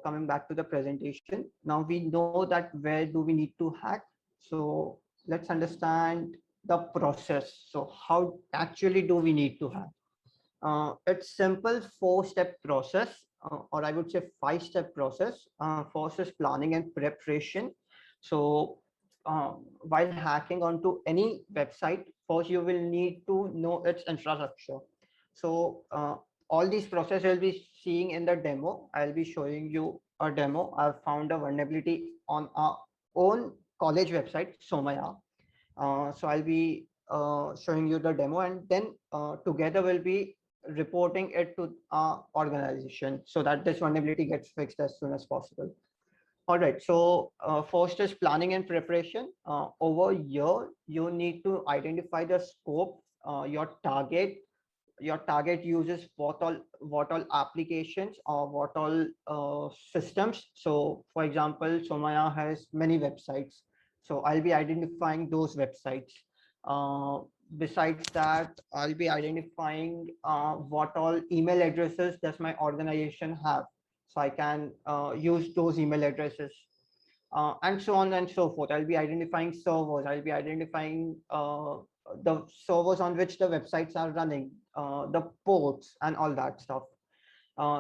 coming back to the presentation. Now we know that where do we need to hack. So let's understand the process. So how actually do we need to hack? It's simple four-step process, or I would say five-step process. First is planning and preparation. So while hacking onto any website, first you will need to know its infrastructure. So all these process you'll be seeing in the demo. I'll be showing you a demo. I've found a vulnerability on our own college website, Somaya. So I'll be showing you the demo, and then together we'll be reporting it to our organization so that this vulnerability gets fixed as soon as possible. All right, so first is planning and preparation. Over here, you need to identify the scope, your target uses what all applications or what all systems. So for example, Somaya has many websites, so I'll be identifying those websites. uh, Besides that, I'll be identifying what all email addresses does my organization have, so I can use those email addresses, and so on and so forth. I'll be identifying servers. I'll be identifying the servers on which the websites are running, the ports, and all that stuff.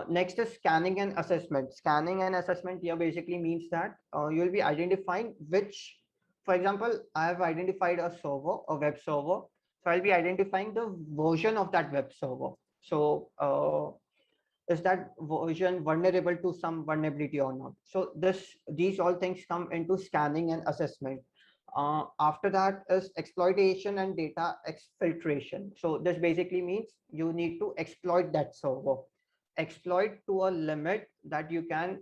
Next is scanning and assessment. Scanning and assessment here basically means that you'll be identifying which, for example, I have identified a server, a web server. So I'll be identifying the version of that web server. So is that version vulnerable to some vulnerability or not? So these all things come into scanning and assessment. After that is exploitation and data exfiltration. So this basically means you need to exploit that server, exploit to a limit that you can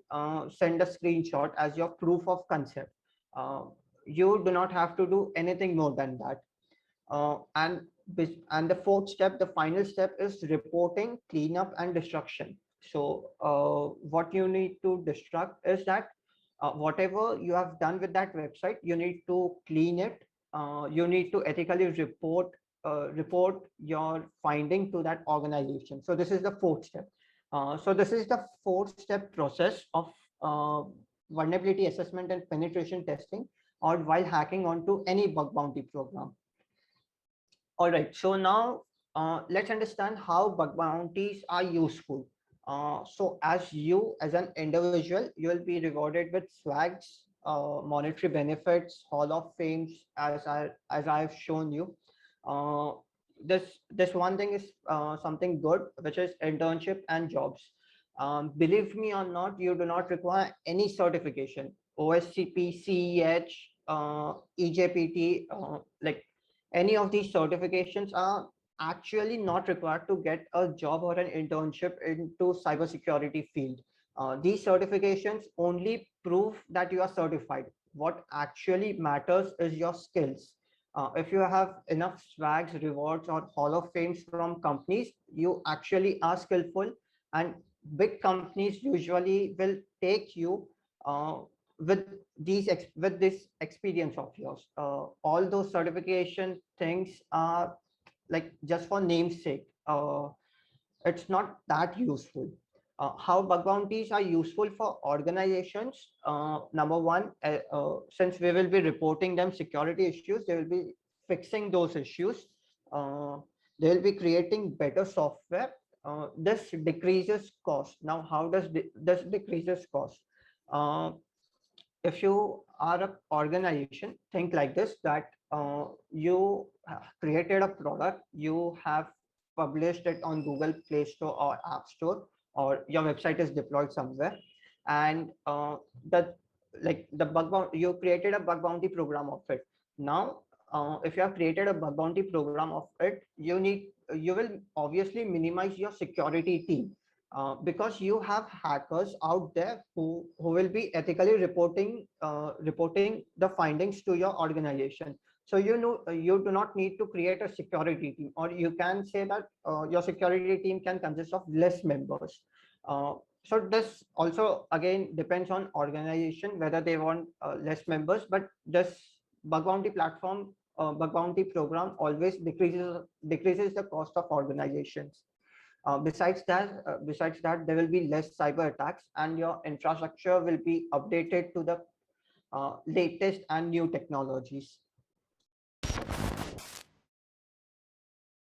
send a screenshot as your proof of concept. uh, you do not have to do anything more than that. And the fourth step, the final step, is reporting, cleanup, and destruction. So what you need to destruct is that whatever you have done with that website, you need to clean it. You need to ethically report your finding to that organization. So this is the fourth step. So this is the four-step process of uh, vulnerability assessment and penetration testing, or while hacking onto any bug bounty program. All right, so now let's understand how bug bounties are useful. So as an individual, you will be rewarded with swags, monetary benefits, Hall of Fames, as I've shown you. Uh, this one thing is something good, which is internship and jobs. Believe me or not, you do not require any certification. OSCP, CEH, EJPT, like any of these certifications are actually not required to get a job or an internship into cybersecurity field. These certifications only prove that you are certified. What actually matters is your skills. If you have enough swags, rewards, or Hall of Fames from companies, you actually are skillful, and big companies usually will take you uh, with with this experience of yours. All those certification things are like just for namesake. It's not that useful. How bug bounties are useful for organizations? Number one, since we will be reporting them security issues, they will be fixing those issues. Uh, they will be creating better software. This decreases cost. Now, how does this decreases cost? Uh, if you are an organization, think like this, that you have created a product, you have published it on Google Play Store or App Store, or your website is deployed somewhere, and the the you created a bug bounty program of it. Now if you have created a bug bounty program of it, you will obviously minimize your security team, because you have hackers out there who will be ethically reporting the findings to your organization. So you do not need to create a security team, or you can say that your security team can consist of less members. So this also again depends on organization whether they want less members, but this bug bounty program always decreases the cost of organizations. Besides that, there will be less cyber attacks, and your infrastructure will be updated to the latest and new technologies.